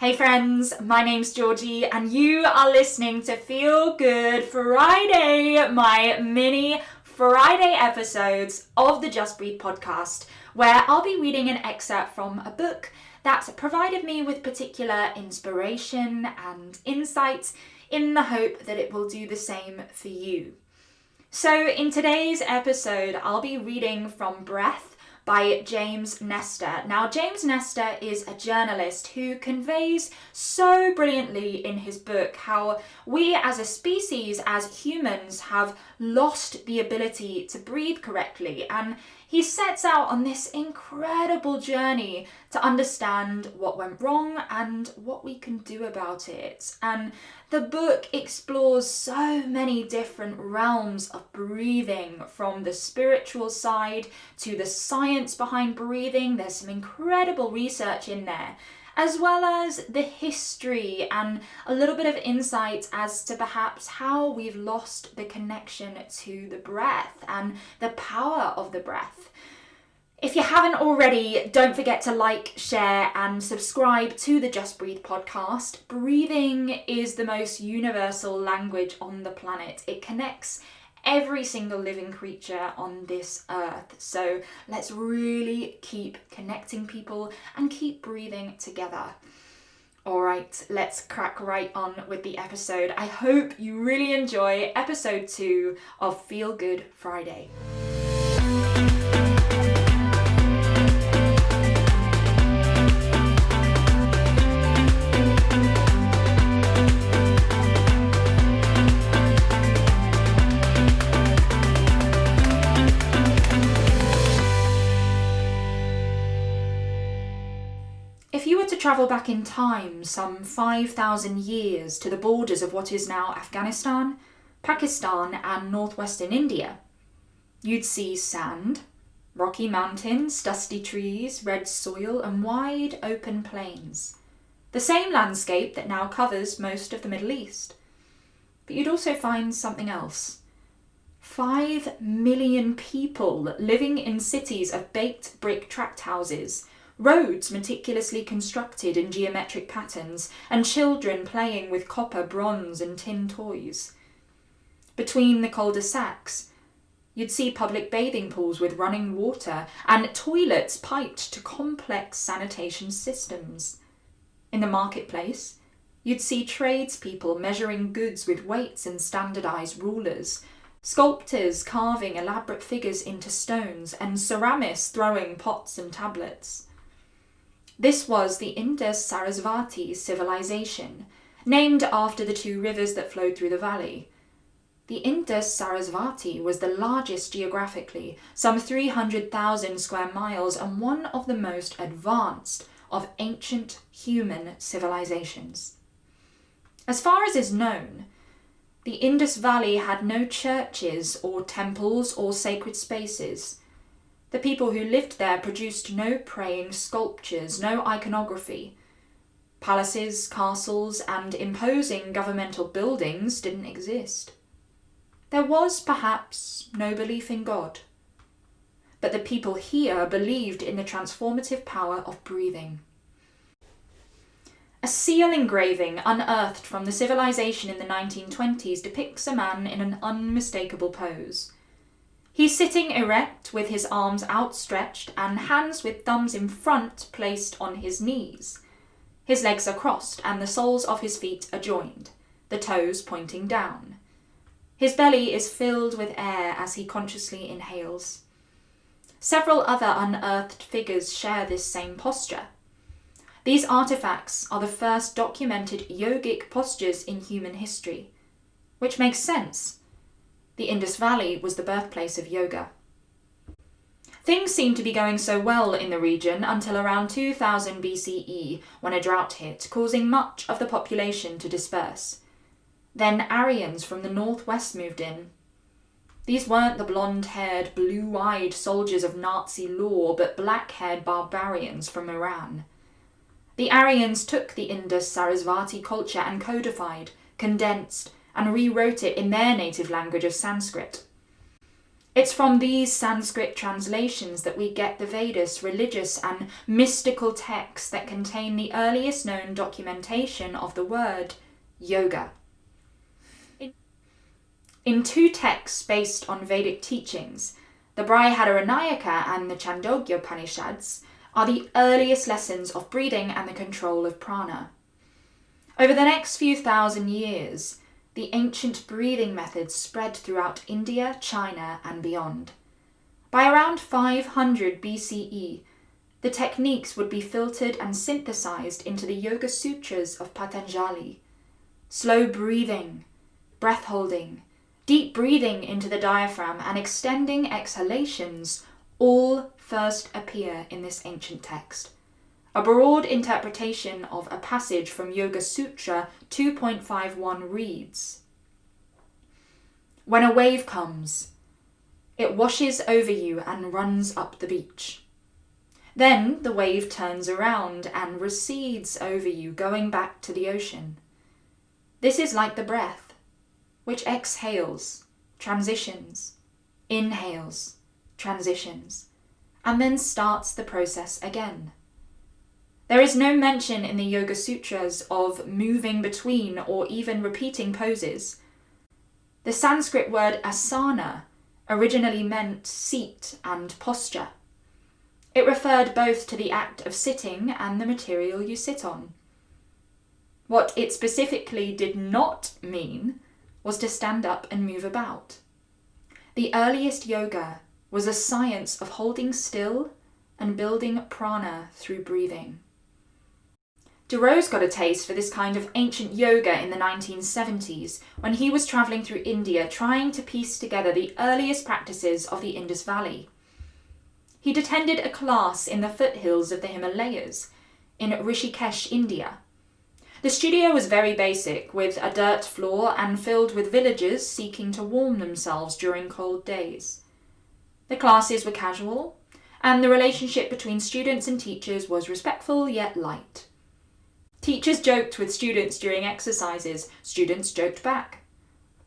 Hey friends, my name's Georgie and you are listening to Feel Good Friday, my mini Friday episodes of the Just Breathe podcast, where I'll be reading an excerpt from a book that's provided me with particular inspiration and insights in the hope that it will do the same for you. So in today's episode, I'll be reading from Breath by James Nestor. Now, James Nestor is a journalist who conveys so brilliantly in his book how we as a species, as humans, have lost the ability to breathe correctly. And he sets out on this incredible journey to understand what went wrong and what we can do about it. And the book explores so many different realms of breathing, from the spiritual side to the science behind breathing. There's some incredible research in there, as well as the history and a little bit of insight as to perhaps how we've lost the connection to the breath and the power of the breath. If you haven't already, don't forget to like, share and subscribe to the Just Breathe podcast. Breathing is the most universal language on the planet. It connects every single living creature on this earth. So let's really keep connecting people and keep breathing together. All right, let's crack right on with the episode. I hope you really enjoy episode 2 of Feel Good Friday. If you were to travel back in time some 5,000 years to the borders of what is now Afghanistan, Pakistan and northwestern India, you'd see sand, rocky mountains, dusty trees, red soil and wide open plains. The same landscape that now covers most of the Middle East. But you'd also find something else. 5 million people living in cities of baked brick tract houses, roads meticulously constructed in geometric patterns, and children playing with copper, bronze and tin toys. Between the cul-de-sacs, you'd see public bathing pools with running water and toilets piped to complex sanitation systems. In the marketplace, you'd see tradespeople measuring goods with weights and standardized rulers, sculptors carving elaborate figures into stones, and ceramists throwing pots and tablets. This was the Indus-Sarasvati civilization, named after the 2 rivers that flowed through the valley. The Indus-Sarasvati was the largest geographically, some 300,000 square miles, and one of the most advanced of ancient human civilizations. As far as is known, the Indus Valley had no churches or temples or sacred spaces. The people who lived there produced no praying sculptures, no iconography. Palaces, castles, and imposing governmental buildings didn't exist. There was perhaps no belief in God. But the people here believed in the transformative power of breathing. A seal engraving unearthed from the civilization in the 1920s depicts a man in an unmistakable pose. He's sitting erect with his arms outstretched and hands with thumbs in front placed on his knees. His legs are crossed and the soles of his feet are joined, the toes pointing down. His belly is filled with air as he consciously inhales. Several other unearthed figures share this same posture. These artifacts are the first documented yogic postures in human history, which makes sense. The Indus Valley was the birthplace of yoga. Things seemed to be going so well in the region until around 2000 BCE, when a drought hit, causing much of the population to disperse. Then Aryans from the northwest moved in. These weren't the blonde-haired, blue-eyed soldiers of Nazi law, but black-haired barbarians from Iran. The Aryans took the Indus-Sarasvati culture and codified, condensed, and rewrote it in their native language of Sanskrit. It's from these Sanskrit translations that we get the Vedas, religious and mystical texts that contain the earliest known documentation of the word yoga. In two texts based on Vedic teachings, the Brihadaranyaka and the Chandogya Upanishads are the earliest lessons of breathing and the control of prana. Over the next few thousand years, the ancient breathing methods spread throughout India, China, and beyond. By around 500 BCE, the techniques would be filtered and synthesized into the Yoga Sutras of Patanjali. Slow breathing, breath holding, deep breathing into the diaphragm, and extending exhalations all first appear in this ancient text. A broad interpretation of a passage from Yoga Sutra 2.51 reads, "When a wave comes, it washes over you and runs up the beach. Then the wave turns around and recedes over you, going back to the ocean. This is like the breath, which exhales, transitions, inhales, transitions, and then starts the process again. There is no mention in the Yoga Sutras of moving between or even repeating poses. The Sanskrit word asana originally meant seat and posture. It referred both to the act of sitting and the material you sit on. What it specifically did not mean was to stand up and move about. The earliest yoga was a science of holding still and building prana through breathing." Thoreau's got a taste for this kind of ancient yoga in the 1970s when he was travelling through India trying to piece together the earliest practices of the Indus Valley. He'd attended a class in the foothills of the Himalayas in Rishikesh, India. The studio was very basic, with a dirt floor and filled with villagers seeking to warm themselves during cold days. The classes were casual, and the relationship between students and teachers was respectful yet light. Teachers joked with students during exercises. Students joked back.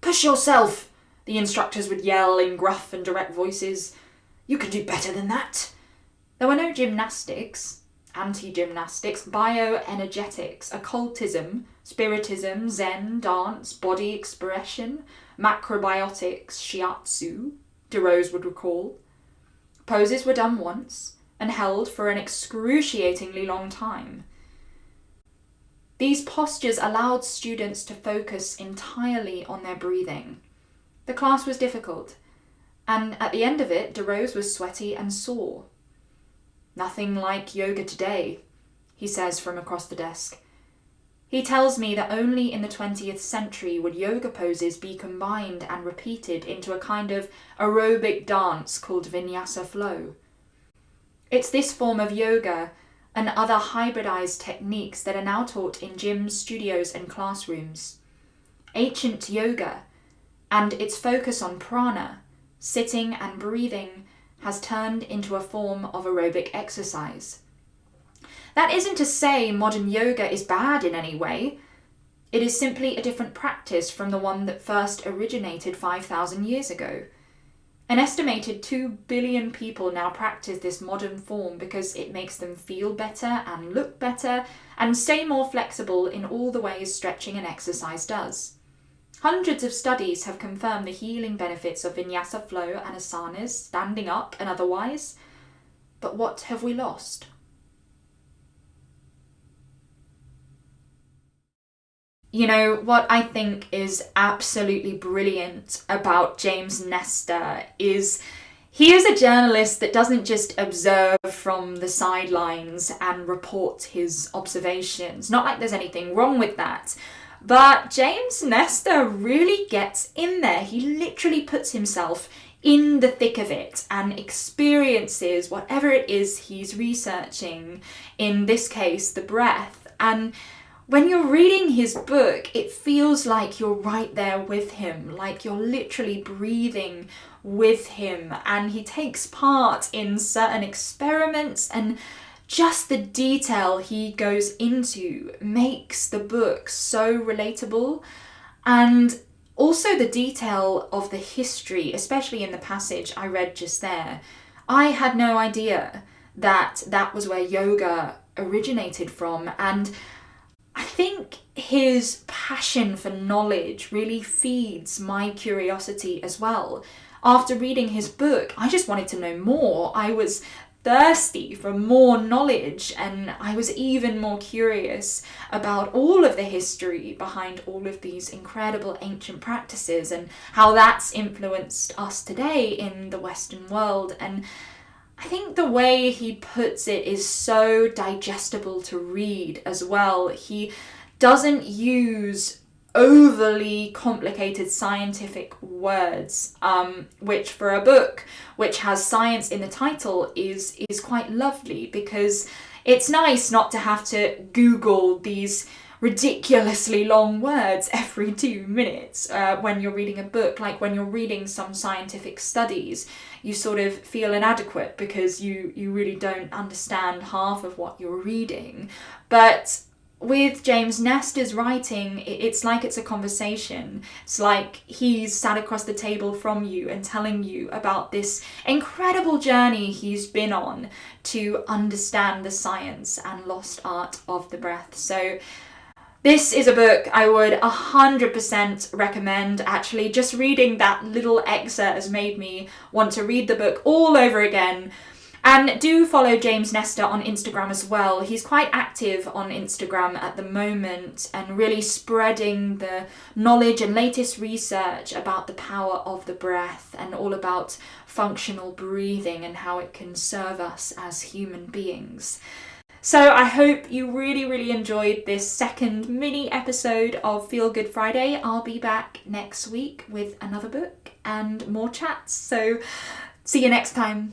"Push yourself," the instructors would yell in gruff and direct voices. "You can do better than that." There were no gymnastics, anti-gymnastics, bioenergetics, occultism, spiritism, Zen, dance, body expression, macrobiotics, shiatsu, Thoreau's would recall. Poses were done once and held for an excruciatingly long time. These postures allowed students to focus entirely on their breathing. The class was difficult, and at the end of it, Thoreau's was sweaty and sore. "Nothing like yoga today," he says from across the desk. He tells me that only in the 20th century would yoga poses be combined and repeated into a kind of aerobic dance called vinyasa flow. It's this form of yoga and other hybridized techniques that are now taught in gyms, studios, and classrooms. Ancient yoga and its focus on prana, sitting and breathing, has turned into a form of aerobic exercise. That isn't to say modern yoga is bad in any way. It is simply a different practice from the one that first originated 5,000 years ago. An estimated 2 billion people now practice this modern form because it makes them feel better and look better and stay more flexible in all the ways stretching and exercise does. Hundreds of studies have confirmed the healing benefits of vinyasa flow and asanas, standing up and otherwise. But what have we lost? You know, what I think is absolutely brilliant about James Nestor is he is a journalist that doesn't just observe from the sidelines and report his observations. Not like there's anything wrong with that. But James Nestor really gets in there. He literally puts himself in the thick of it and experiences whatever it is he's researching, in this case, the breath. And when you're reading his book, it feels like you're right there with him, like you're literally breathing with him, and he takes part in certain experiments, and just the detail he goes into makes the book so relatable. And also the detail of the history, especially in the passage I read just there. I had no idea that that was where yoga originated from, and I think his passion for knowledge really feeds my curiosity as well. After reading his book, I just wanted to know more. I was thirsty for more knowledge, and I was even more curious about all of the history behind all of these incredible ancient practices and how that's influenced us today in the Western world. And I think the way he puts it is so digestible to read as well. He doesn't use overly complicated scientific words, which for a book which has science in the title is quite lovely, because it's nice not to have to Google these ridiculously long words every 2 minutes when you're reading a book. Like when you're reading some scientific studies, you sort of feel inadequate because you really don't understand half of what you're reading. But with James Nestor's writing, it's like it's a conversation. It's like he's sat across the table from you and telling you about this incredible journey he's been on to understand the science and lost art of the breath. So this is a book I would 100% recommend. Actually, just reading that little excerpt has made me want to read the book all over again. And do follow James Nestor on Instagram as well. He's quite active on Instagram at the moment and really spreading the knowledge and latest research about the power of the breath and all about functional breathing and how it can serve us as human beings. So I hope you really, really enjoyed this second mini episode of Feel Good Friday. I'll be back next week with another book and more chats. So see you next time.